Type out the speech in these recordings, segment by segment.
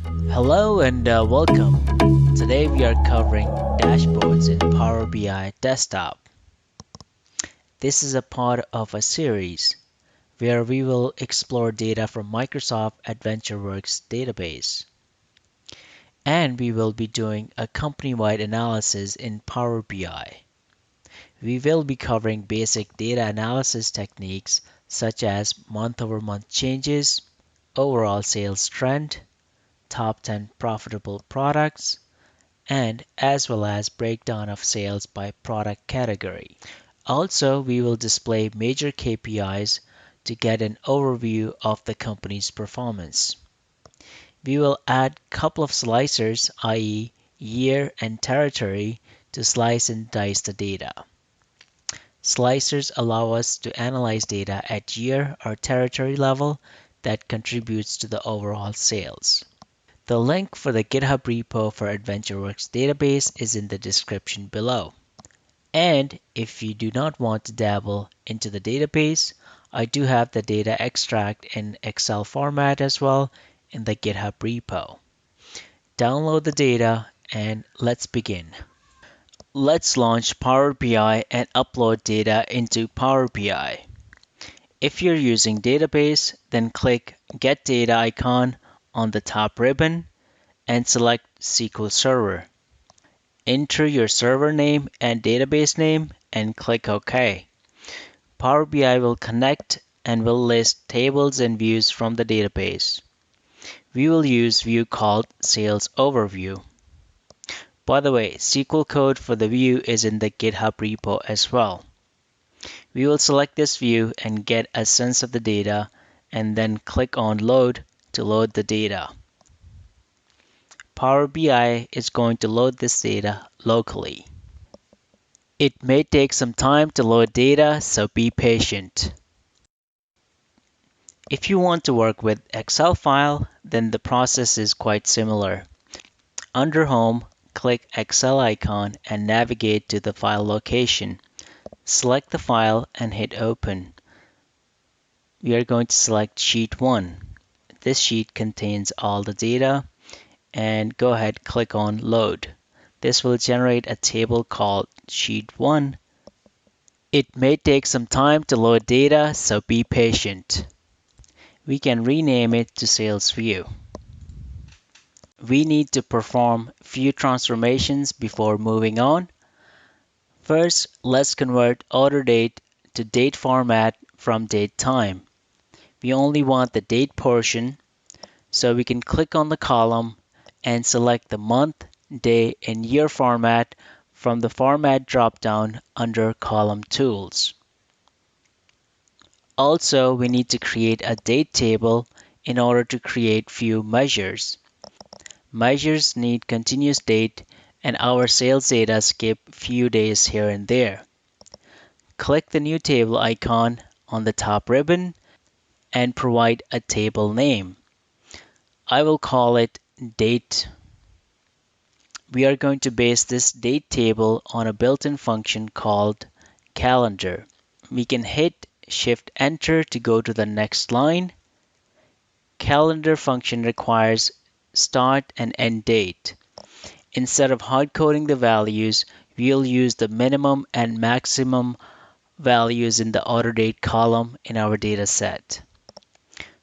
Hello and welcome. Today we are covering dashboards in Power BI Desktop. This is a part of a series where we will explore data from Microsoft Adventureworks database. And we will be doing a company-wide analysis in Power BI. We will be covering basic data analysis techniques such as month-over-month changes, overall sales trend, top 10 profitable products, and as well as breakdown of sales by product category. Also, we will display major KPIs to get an overview of the company's performance. We will add a couple of slicers, i.e. year and territory, to slice and dice the data. Slicers allow us to analyze data at year or territory level that contributes to the overall sales. The link for the GitHub repo for Adventureworks database is in the description below. And if you do not want to dabble into the database, I do have the data extract in Excel format as well in the GitHub repo. Download the data and let's begin. Let's launch Power BI and upload data into Power BI. If you're using database, then click Get Data icon on the top ribbon and select SQL Server. Enter your server name and database name and click OK. Power BI will connect and will list tables and views from the database. We will use view called Sales Overview. By the way, SQL code for the view is in the GitHub repo as well. We will select this view and get a sense of the data and then click on Load to load the data. Power BI is going to load this data locally. It may take some time to load data, so be patient. If you want to work with Excel file, then the process is quite similar. Under Home, click Excel icon and navigate to the file location. Select the file and hit Open. We are going to select Sheet 1. This sheet contains all the data, and go ahead click on Load. This will generate a table called Sheet 1. It may take some time to load data, so be patient. We can rename it to Sales View. We need to perform few transformations before moving on. First, let's convert order date to date format from date time. We only want the date portion, so we can click on the column and select the month, day, and year format from the Format drop-down under Column Tools. Also, we need to create a date table in order to create few measures. Measures need continuous date, and our sales data skip few days here and there. Click the New Table icon on the top ribbon and provide a table name. I will call it Date. We are going to base this date table on a built-in function called Calendar. We can hit Shift Enter to go to the next line. Calendar function requires start and end date. Instead of hard coding the values, we'll use the minimum and maximum values in the order date column in our data set.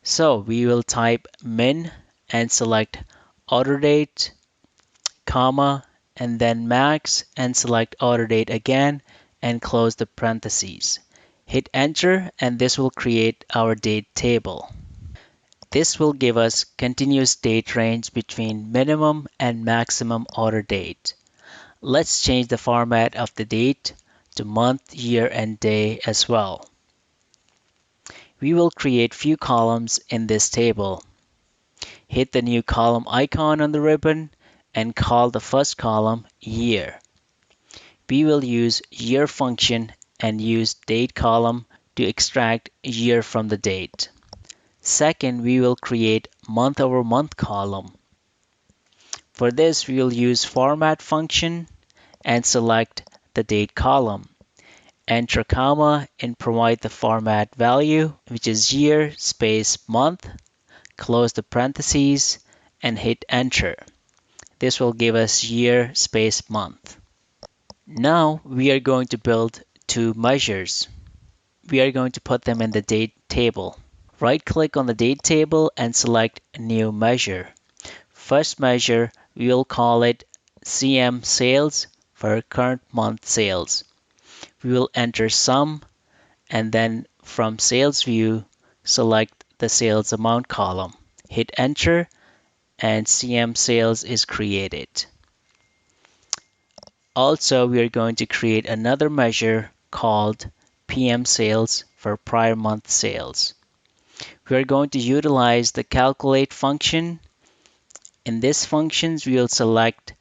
So we will type min and select order date, comma, and then max and select order date again and close the parentheses. Hit enter and this will create our date table. This will give us continuous date range between minimum and maximum order date. Let's change the format of the date to month, year, and day as well. We will create few columns in this table. Hit the new column icon on the ribbon and call the first column year. We will use year function and use date column to extract year from the date. Second, we will create month over month column. For this, we will use format function and select the date column. Enter comma and provide the format value, which is year space month. Close the parentheses and hit enter. This will give us year space month. Now we are going to build two measures. We are going to put them in the date table. Right click on the date table and select new measure. First measure, we will call it CM sales for current month sales. We will enter sum and then from sales view, select the sales amount column. Hit enter and CM sales is created. Also, we are going to create another measure called PM sales for prior month sales. We are going to utilize the calculate function. In this function, we will select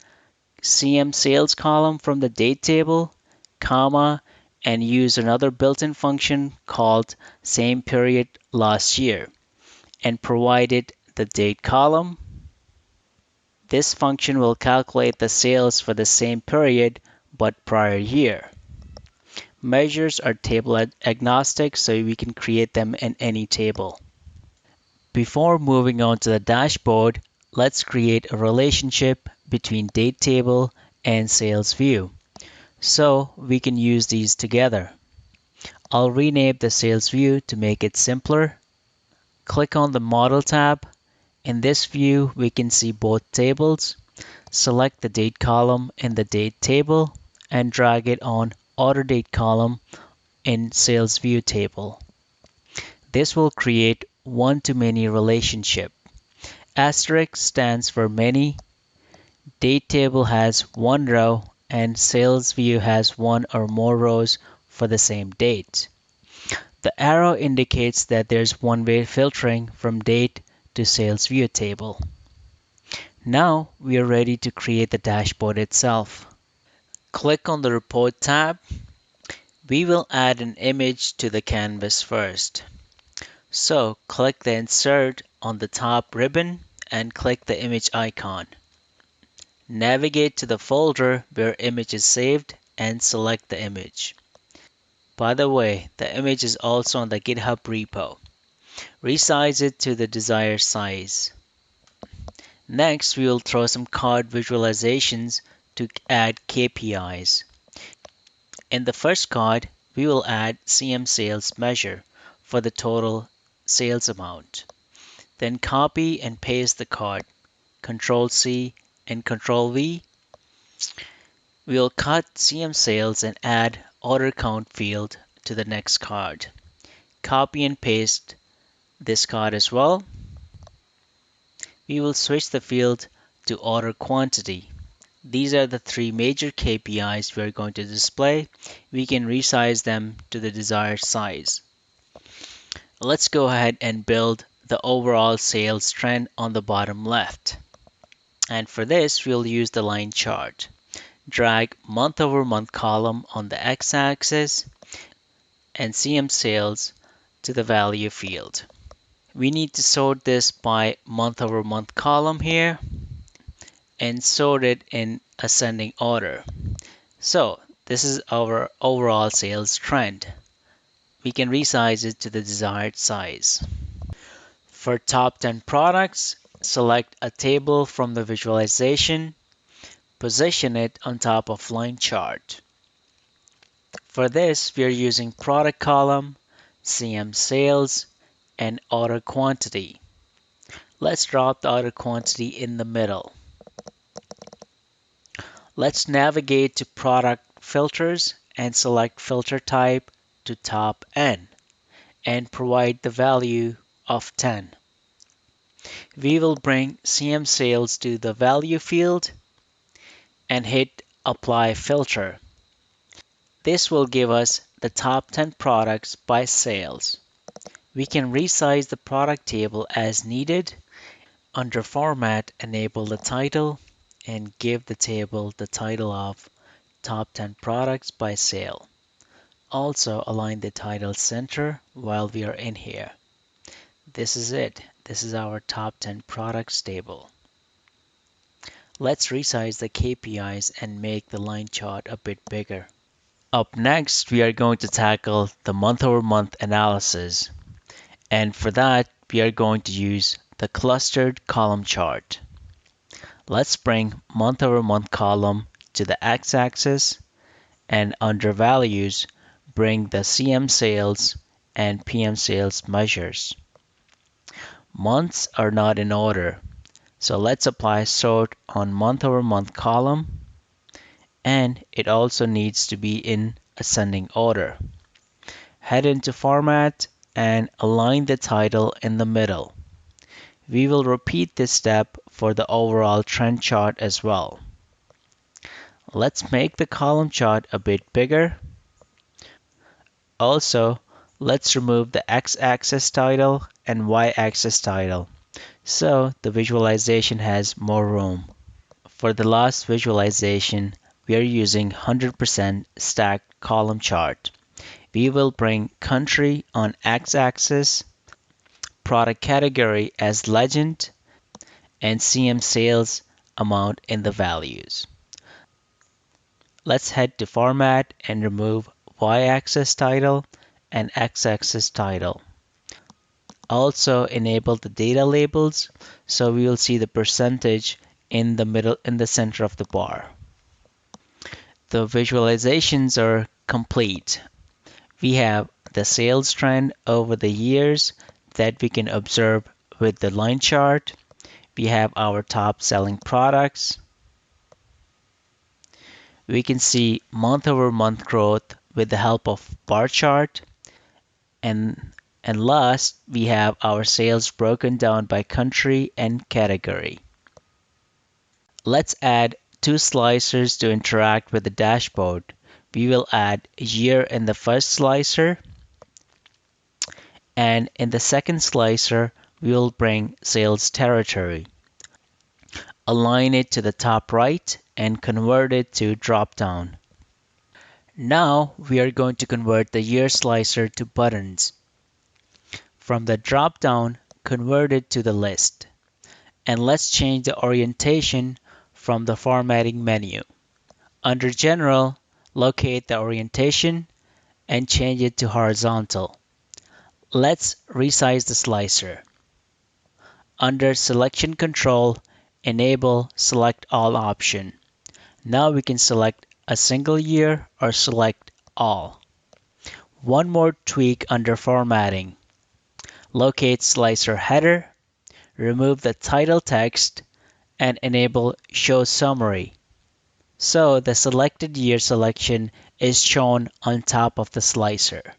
CM sales column from the date table, comma, and use another built-in function called same period last year, and provided the date column. This function will calculate the sales for the same period but prior year. Measures are table agnostic, so we can create them in any table. Before moving on to the dashboard, let's create a relationship between date table and sales view, so we can use these together. I'll rename the sales view to make it simpler. Click on the Model tab. In this view, we can see both tables. Select the date column in the date table and drag it on order date column in sales view table. This will create one-to-many relationship. Asterisk stands for many. Date table has one row and sales view has one or more rows for the same date. The arrow indicates that there's one-way filtering from date to sales view table. Now we are ready to create the dashboard itself. Click on the Report tab. We will add an image to the canvas first. So click the Insert on the top ribbon and click the image icon. Navigate to the folder where image is saved and select the image. By the way, the image is also on the GitHub repo. Resize it to the desired size. Next, we will throw some card visualizations to add KPIs. In the first card, we will add CM sales measure for the total sales amount. Then copy and paste the card. Control C and Control V. We will cut CM sales and add order count field to the next card. Copy and paste this card as well. We will switch the field to order quantity. These are the three major KPIs we are going to display. We can resize them to the desired size. Let's go ahead and build the overall sales trend on the bottom left. And for this, we'll use the line chart. Drag month over month column on the x-axis and CM sales to the value field. We need to sort this by month over month column here and sort it in ascending order. So this is our overall sales trend. We can resize it to the desired size. For top 10 products, select a table from the visualization, position it on top of line chart. For this, we are using product column, CM sales, and order quantity. Let's drop the order quantity in the middle. Let's navigate to product filters and select filter type to top N and provide the value of 10. We will bring CM sales to the value field and hit apply filter. This will give us the top 10 products by sales. We can resize the product table as needed. Under format, enable the title and give the table the title of top 10 products by sale. Also align the title center while we are in here. This is it. This is our top 10 products table. Let's resize the KPIs and make the line chart a bit bigger. Up next, we are going to tackle the month-over-month analysis. And for that, we are going to use the clustered column chart. Let's bring month-over-month column to the x-axis, and under values, bring the CM sales and PM sales measures. Months are not in order, so let's apply sort on month-over-month column, and it also needs to be in ascending order. Head into Format and align the title in the middle. We will repeat this step for the overall trend chart as well. Let's make the column chart a bit bigger. Also, let's remove the x-axis title and y-axis title, so the visualization has more room. For the last visualization, we are using 100% stacked column chart. We will bring country on x-axis, product category as legend, and CM sales amount in the values. Let's head to Format and remove y-axis title and x-axis title. Also enable the data labels, so we will see the percentage in the center of the bar. The visualizations are complete. We have the sales trend over the years that we can observe with the line chart. We have our top selling products. We can see month-over-month growth with the help of bar chart. And last, we have our sales broken down by country and category. Let's add two slicers to interact with the dashboard. We will add year in the first slicer, and in the second slicer, we will bring sales territory. Align it to the top right and convert it to drop-down. Now we are going to convert the year slicer to buttons. From the drop-down, convert it to the list. And let's change the orientation from the formatting menu. Under General, locate the orientation and change it to horizontal. Let's resize the slicer. Under Selection Control, enable Select All option. Now we can select a single year or select all. One more tweak under Formatting. Locate Slicer Header, remove the title text, and enable Show Summary. So the selected year selection is shown on top of the slicer.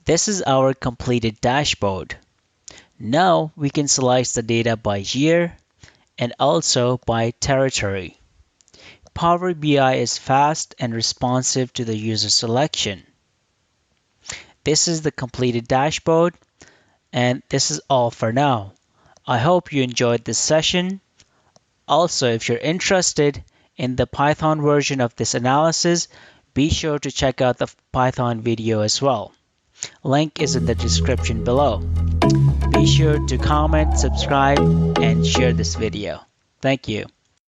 This is our completed dashboard. Now we can slice the data by year and also by territory. Power BI is fast and responsive to the user selection. This is the completed dashboard, and this is all for now. I hope you enjoyed this session. Also, if you're interested in the Python version of this analysis, be sure to check out the Python video as well. Link is in the description below. Be sure to comment, subscribe, and share this video. Thank you.